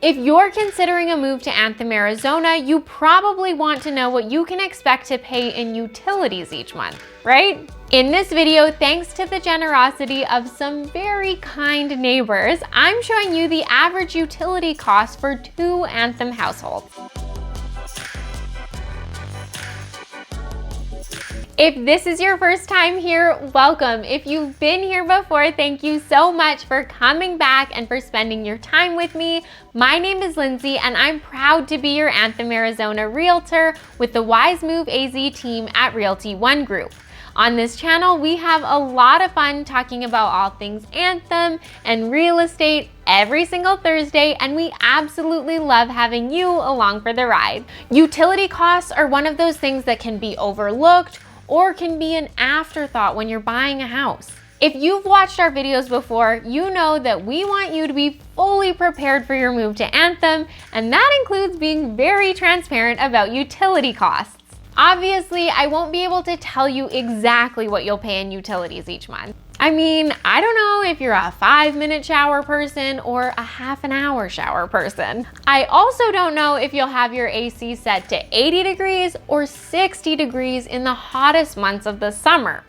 If you're considering a move to Anthem, Arizona, you probably want to know what you can expect to pay in utilities each month, right? In this video, thanks to the generosity of some very kind neighbors, I'm showing you the average utility cost for 2 Anthem households. If this is your first time here, welcome. If you've been here before, thank you so much for coming back and for spending your time with me. My name is Lindsay and I'm proud to be your Anthem Arizona realtor with the Wise Move AZ team at Realty One Group. On this channel, we have a lot of fun talking about all things Anthem and real estate every single Thursday, and we absolutely love having you along for the ride. Utility costs are one of those things that can be overlooked or can be an afterthought when you're buying a house. If you've watched our videos before, you know that we want you to be fully prepared for your move to Anthem, and that includes being very transparent about utility costs. Obviously, I won't be able to tell you exactly what you'll pay in utilities each month. I mean, I don't know if you're a 5-minute shower person or a half an hour shower person. I also don't know if you'll have your AC set to 80 degrees or 60 degrees in the hottest months of the summer.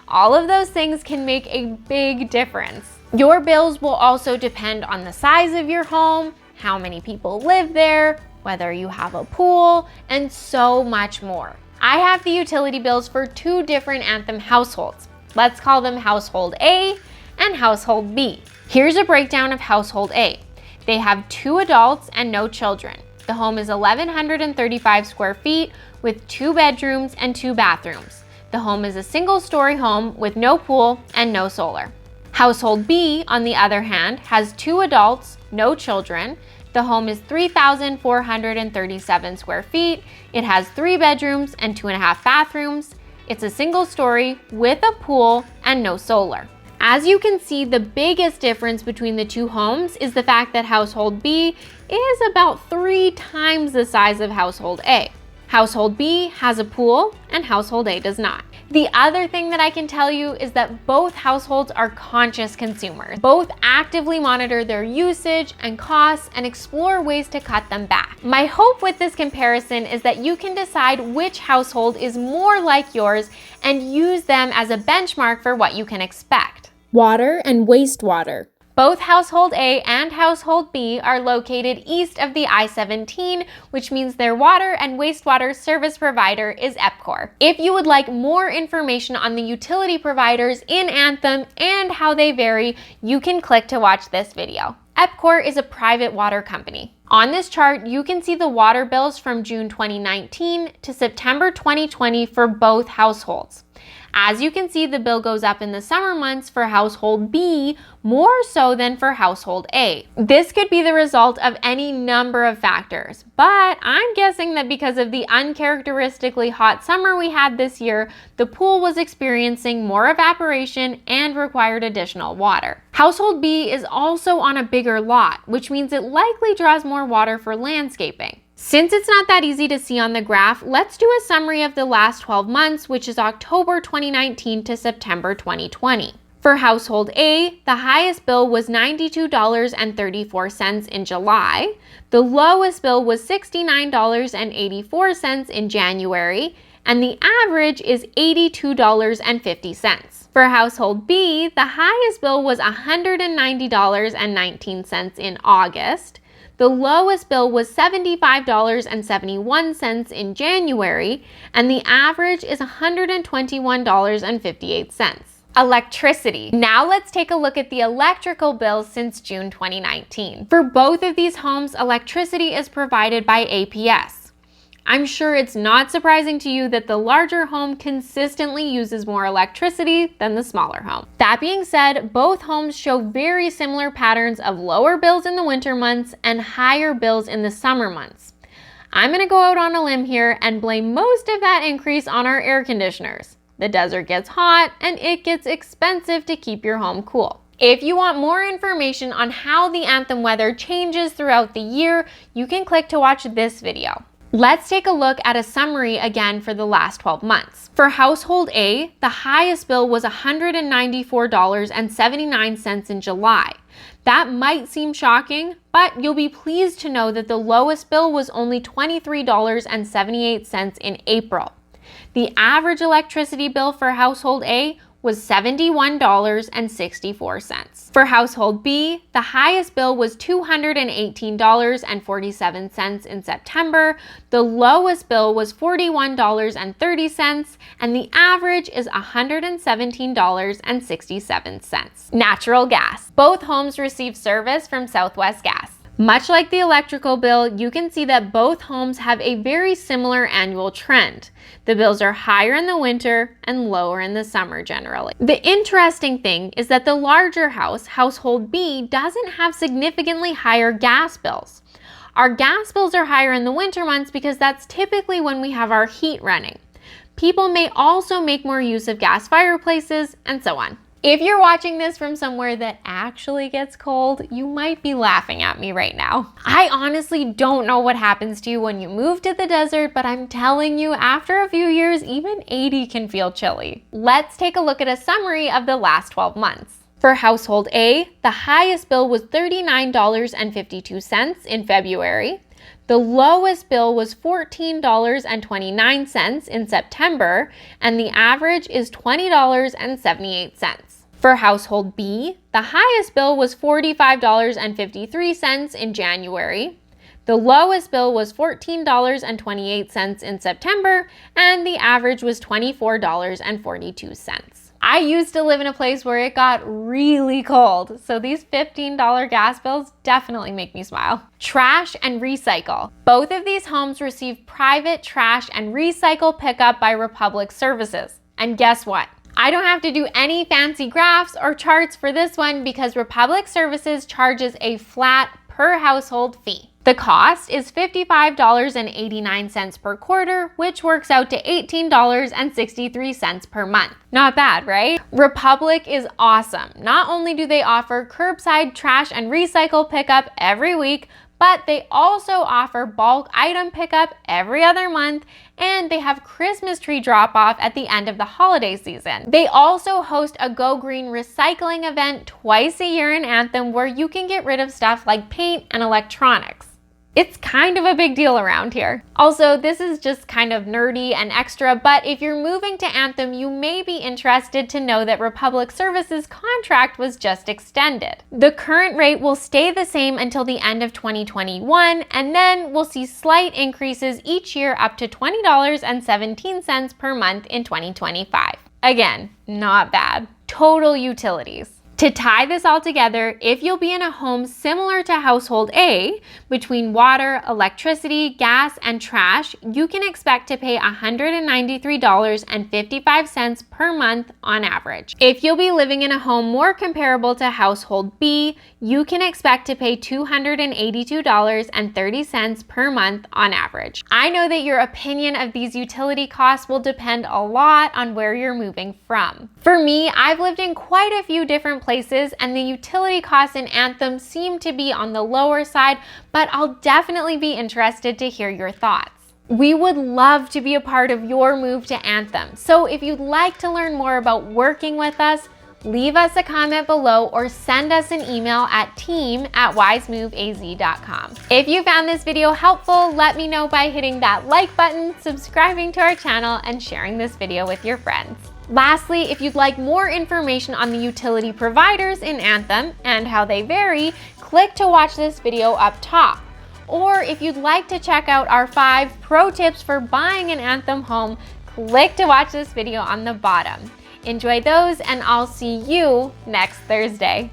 All of those things can make a big difference. Your bills will also depend on the size of your home, how many people live there, whether you have a pool, and so much more. I have the utility bills for 2 different Anthem households. Let's call them Household A and Household B. Here's a breakdown of Household A. They have 2 adults and no children. The home is 1,135 square feet with 2 bedrooms and 2 bathrooms. The home is a single-story home with no pool and no solar. Household B, on the other hand, has 2 adults, no children. The home is 3,437 square feet. It has 3 bedrooms and 2.5 bathrooms. It's a single story with a pool and no solar. As you can see, the biggest difference between the 2 homes is the fact that Household B is about 3 times the size of Household A. Household B has a pool and Household A does not. The other thing that I can tell you is that both households are conscious consumers. Both actively monitor their usage and costs and explore ways to cut them back. My hope with this comparison is that you can decide which household is more like yours and use them as a benchmark for what you can expect. Water and wastewater. Both Household A and Household B are located east of the I-17, which means their water and wastewater service provider is EPCOR. If you would like more information on the utility providers in Anthem and how they vary, you can click to watch this video. EPCOR is a private water company. On this chart, you can see the water bills from June 2019 to September 2020 for both households. As you can see, the bill goes up in the summer months for Household B more so than for Household A. This could be the result of any number of factors, but I'm guessing that because of the uncharacteristically hot summer we had this year, the pool was experiencing more evaporation and required additional water. Household B is also on a bigger lot, which means it likely draws more water for landscaping. Since it's not that easy to see on the graph, let's do a summary of the last 12 months, which is October 2019 to September 2020. For Household A, the highest bill was $92.34 in July. The lowest bill was $69.84 in January, and the average is $82.50. For Household B, the highest bill was $190.19 in August. The lowest bill was $75.71 in January, and the average is $121.58. Electricity. Now let's take a look at the electrical bills since June 2019. For both of these homes, electricity is provided by APS. I'm sure it's not surprising to you that the larger home consistently uses more electricity than the smaller home. That being said, both homes show very similar patterns of lower bills in the winter months and higher bills in the summer months. I'm gonna go out on a limb here and blame most of that increase on our air conditioners. The desert gets hot and it gets expensive to keep your home cool. If you want more information on how the Anthem weather changes throughout the year, you can click to watch this video. Let's take a look at a summary again for the last 12 months. For household A, the highest bill was $194.79 in July. That might seem shocking, but you'll be pleased to know that the lowest bill was only $23.78 in April. The average electricity bill for household A was $71.64. For household B, the highest bill was $218.47 in September, the lowest bill was $41.30, and the average is $117.67. Natural gas. Both homes receive service from Southwest Gas. Much like the electrical bill, you can see that both homes have a very similar annual trend. The bills are higher in the winter and lower in the summer generally. The interesting thing is that the larger house, household B, doesn't have significantly higher gas bills. Our gas bills are higher in the winter months because that's typically when we have our heat running. People may also make more use of gas fireplaces and so on. If you're watching this from somewhere that actually gets cold, you might be laughing at me right now. I honestly don't know what happens to you when you move to the desert, but I'm telling you, after a few years, even 80 can feel chilly. Let's take a look at a summary of the last 12 months. For household A, the highest bill was $39.52 in February. The lowest bill was $14.29 in September, and the average is $20.78. For household B, the highest bill was $45.53 in January. The lowest bill was $14.28 in September, and the average was $24.42. I used to live in a place where it got really cold, so these $15 gas bills definitely make me smile. Trash and recycle. Both of these homes receive private trash and recycle pickup by Republic Services. And guess what? I don't have to do any fancy graphs or charts for this one because Republic Services charges a flat per household fee. The cost is $55.89 per quarter, which works out to $18.63 per month. Not bad, right? Republic is awesome. Not only do they offer curbside trash and recycle pickup every week, but they also offer bulk item pickup every other month, and they have Christmas tree drop-off at the end of the holiday season. They also host a Go Green recycling event twice a year in Anthem where you can get rid of stuff like paint and electronics. It's kind of a big deal around here. Also, this is just kind of nerdy and extra, but if you're moving to Anthem, you may be interested to know that Republic Services' contract was just extended. The current rate will stay the same until the end of 2021, and then we'll see slight increases each year up to $20.17 per month in 2025. Again, not bad. Total utilities. To tie this all together, if you'll be in a home similar to household A, between water, electricity, gas, and trash, you can expect to pay $193.55 per month on average. If you'll be living in a home more comparable to household B, you can expect to pay $282.30 per month on average. I know that your opinion of these utility costs will depend a lot on where you're moving from. For me, I've lived in quite a few different places, and the utility costs in Anthem seem to be on the lower side, but I'll definitely be interested to hear your thoughts. We would love to be a part of your move to Anthem, so if you'd like to learn more about working with us, leave us a comment below or send us an email at team@wisemoveaz.com. If you found this video helpful, let me know by hitting that like button, subscribing to our channel, and sharing this video with your friends. Lastly, if you'd like more information on the utility providers in Anthem and how they vary, click to watch this video up top. Or if you'd like to check out our 5 pro tips for buying an Anthem home, click to watch this video on the bottom. Enjoy those, and I'll see you next Thursday.